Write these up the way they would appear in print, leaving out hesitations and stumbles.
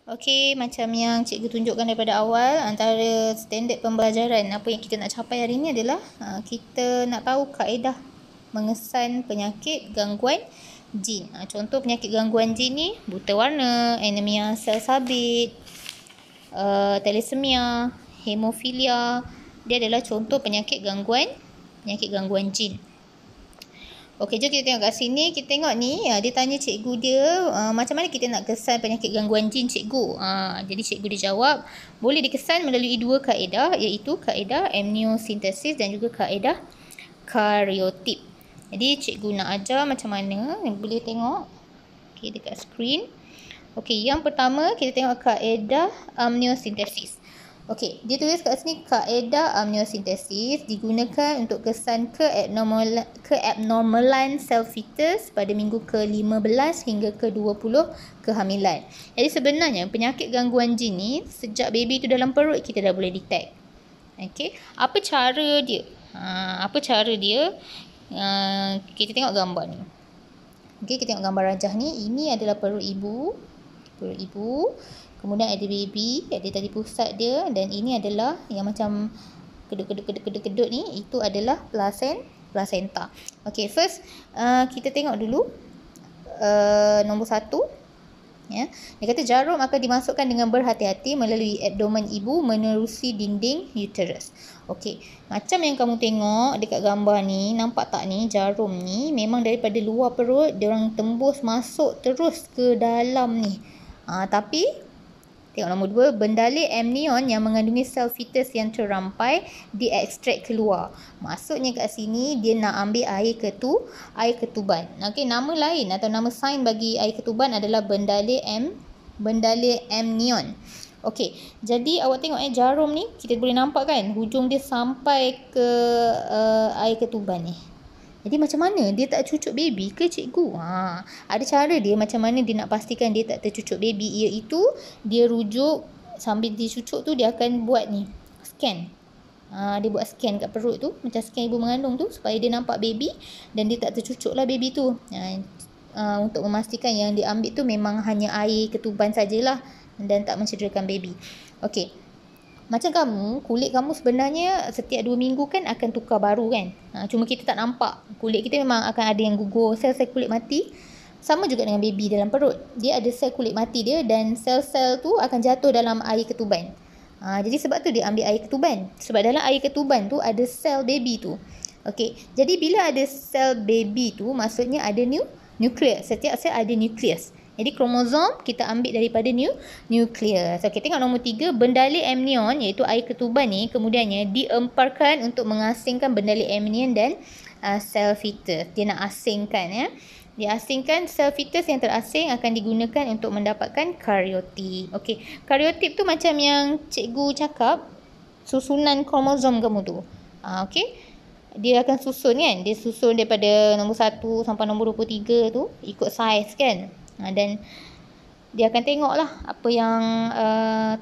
Okey, macam yang cikgu tunjukkan daripada awal, antara standard pembelajaran apa yang kita nak capai hari ini adalah kita nak tahu kaedah mengesan penyakit gangguan jin. Contoh penyakit gangguan jin ni buta warna, anemia sel sabit, thalassemia, hemofilia. Dia adalah contoh penyakit gangguan jin. Okey, jom kita tengok kat sini. Kita tengok ni, dia tanya cikgu dia, macam mana kita nak kesan penyakit gangguan jin, cikgu? Jadi cikgu dia jawab, boleh dikesan melalui dua kaedah, iaitu kaedah amniocentesis dan juga kaedah karyotip. Jadi cikgu nak ajar macam mana, boleh tengok okey dekat skrin. Okey, yang pertama kita tengok kaedah amniocentesis. Okey, dia tulis kat sini kaedah amniocentesis digunakan untuk kesan keabnormalan sel fetus pada minggu ke-15 hingga ke-20 kehamilan. Jadi sebenarnya penyakit gangguan jin ni sejak baby tu dalam perut kita dah boleh detect. Okey, apa cara dia? Kita tengok gambar ni. Okey, kita tengok gambar rajah ni. Ini adalah perut ibu. Kemudian ada baby, ada tali pusat dia, dan ini adalah yang macam kedut ni, itu adalah placenta. Okey, first kita tengok dulu nombor 1. Ya. Dia kata jarum akan dimasukkan dengan berhati-hati melalui abdomen ibu menerusi dinding uterus. Okey, macam yang kamu tengok dekat gambar ni, nampak tak ni jarum ni memang daripada luar perut dia orang tembus masuk terus ke dalam ni. Tapi tengok nombor 2, bendalih amnion yang mengandungi sel fetus yang terampai diekstrak keluar. Maksudnya kat sini dia nak ambil air ketuban. Okey, nama lain atau nama sain bagi air ketuban adalah bendalih amnion. Okey, jadi awak tengok jarum ni kita boleh nampak kan hujung dia sampai ke air ketuban ni. Jadi macam mana dia tak cucuk baby ke, cikgu? Ada cara dia macam mana dia nak pastikan dia tak tercucuk baby, iaitu dia rujuk sambil dicucuk tu dia akan buat ni scan. Dia buat scan kat perut tu, macam scan ibu mengandung tu, supaya dia nampak baby dan dia tak tercucuk lah baby tu. Untuk memastikan yang dia ambil tu memang hanya air ketuban sajalah dan tak mencederakan baby. Okey. Macam kamu, kulit kamu sebenarnya setiap 2 minggu kan akan tukar baru kan. Cuma kita tak nampak. Kulit kita memang akan ada yang gugur, sel-sel kulit mati. Sama juga dengan baby dalam perut. Dia ada sel kulit mati dia dan sel-sel tu akan jatuh dalam air ketuban. Jadi sebab tu dia ambil air ketuban. Sebab dalam air ketuban tu ada sel baby tu. Okey, jadi bila ada sel baby tu, maksudnya ada nukleus. Setiap sel ada nukleus. Jadi kromosom kita ambil daripada nukleus. Okey, tengok nombor 3, bendalih amnion iaitu air ketuban ni kemudiannya diemparkan untuk mengasingkan bendalih amnion dan sel fetus. Dia nak asingkan ya. Dia asingkan sel fetus yang terasing akan digunakan untuk mendapatkan karyotip. Okey, karyotip tu macam yang cikgu cakap, susunan kromosom kamu tu. Okey. Dia akan susun kan. Dia susun daripada nombor 1 sampai nombor 23 tu ikut saiz kan. Dan dia akan tengok lah apa yang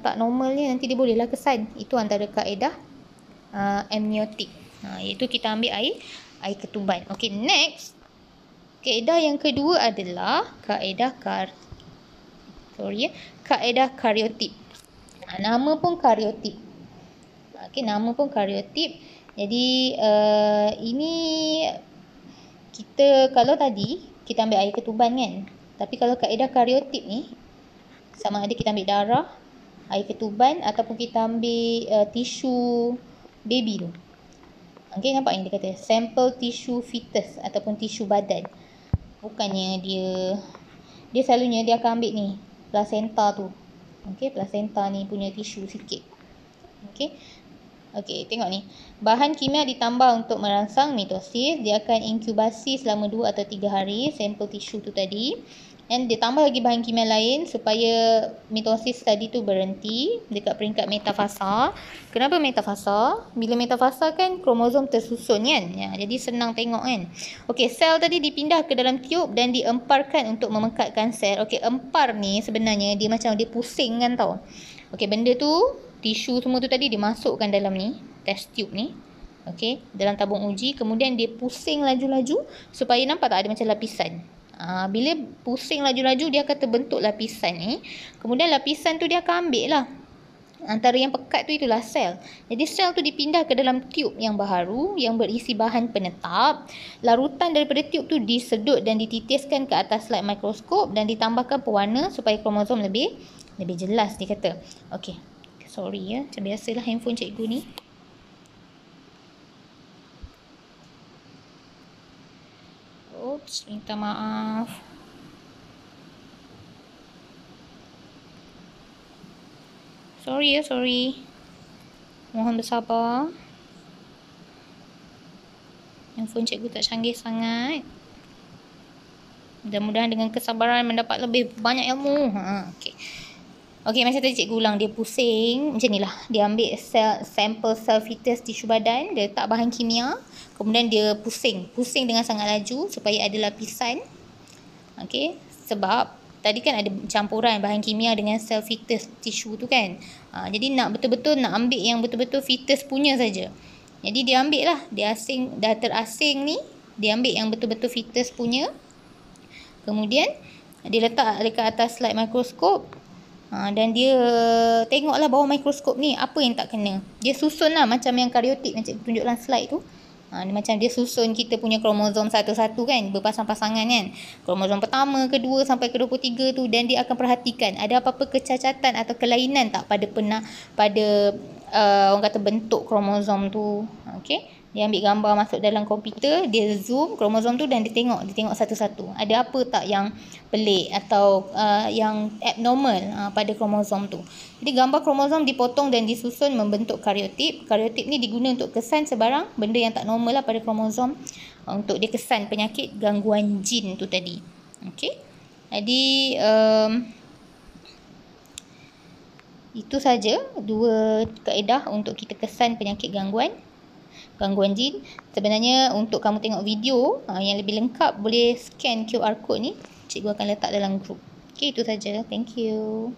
tak normal ni, nanti dia bolehlah kesan. Itu antara kaedah amniotik. Iaitu kita ambil air ketuban. Okey, next. Kaedah yang kedua adalah kaedah karyotip. Nama pun karyotip. Okey, nama pun karyotip. Jadi ini kita kalau tadi kita ambil air ketuban kan. Tapi kalau kaedah karyotip ni, sama ada kita ambil darah, air ketuban ataupun kita ambil tisu baby tu. Okey, nampak yang dia kata sampel tisu fetus ataupun tisu badan. Bukannya dia selalunya dia akan ambil ni placenta tu. Okey, placenta ni punya tisu sikit. Okey, tengok ni. Bahan kimia ditambah untuk merangsang mitosis. Dia akan inkubasi selama 2 atau 3 hari sampel tisu tu tadi. Dan dia tambah lagi bahan kimia lain supaya mitosis tadi tu berhenti dekat peringkat metafasa. Kenapa metafasa? Bila metafasa kan kromosom tersusun kan. Jadi senang tengok kan. Okey, sel tadi dipindah ke dalam tiub dan diemparkan untuk memekatkan sel. Okey, empar ni sebenarnya dia macam dia pusing kan tau. Okey, benda tu, tisu semua tu tadi dimasukkan dalam ni, test tube ni. Okey, dalam tabung uji. Kemudian dia pusing laju-laju supaya nampak tak ada macam lapisan. Bila pusing laju-laju dia akan terbentuk lapisan ni. Kemudian lapisan tu dia akan ambil lah. Antara yang pekat tu itulah sel. Jadi sel tu dipindah ke dalam tube yang baharu yang berisi bahan penetap. Larutan daripada tube tu disedut dan dititiskan ke atas slide mikroskop dan ditambahkan pewarna supaya kromosom lebih jelas, dia kata. Okey. Sorry ya, macam biasalah handphone cikgu ni. Oops, minta maaf. Sorry. Mohon bersabar. Handphone cikgu tak canggih sangat. Mudah-mudahan dengan kesabaran mendapat lebih banyak ilmu. Okey, macam tadi cikgu ulang, dia pusing macam ni lah. Dia ambil sampel sel fetus tisu badan, dia letak bahan kimia, kemudian dia pusing dengan sangat laju supaya ada lapisan. Okey, sebab tadi kan ada campuran bahan kimia dengan sel fetus tisu tu kan. Jadi nak betul-betul nak ambil yang betul-betul fetus punya saja. Jadi dia ambil lah, dah terasing ni, dia ambil yang betul-betul fetus punya. Kemudian dia letak dekat atas slide mikroskop. Dan dia tengoklah bawah mikroskop ni apa yang tak kena. Dia susun lah macam yang karyotik yang cikgu tunjuk dalam slide tu. Macam dia susun kita punya kromosom satu-satu kan, berpasang-pasangan kan. Kromosom pertama, kedua sampai ke 23 tu, dan dia akan perhatikan ada apa-apa kecacatan atau kelainan tak pada orang kata bentuk kromosom tu. Okey. Dia ambil gambar masuk dalam komputer, dia zoom kromosom tu dan dia tengok satu-satu. Ada apa tak yang pelik atau yang abnormal pada kromosom tu. Jadi gambar kromosom dipotong dan disusun membentuk karyotip. Karyotip ni diguna untuk kesan sebarang benda yang tak normal lah pada kromosom, untuk dia kesan penyakit gangguan jin tu tadi. Okey. Jadi itu saja 2 kaedah untuk kita kesan penyakit gangguan jin. Sebenarnya untuk kamu tengok video yang lebih lengkap, boleh scan QR code ni. Cikgu akan letak dalam grup. Okey, itu saja. Thank you.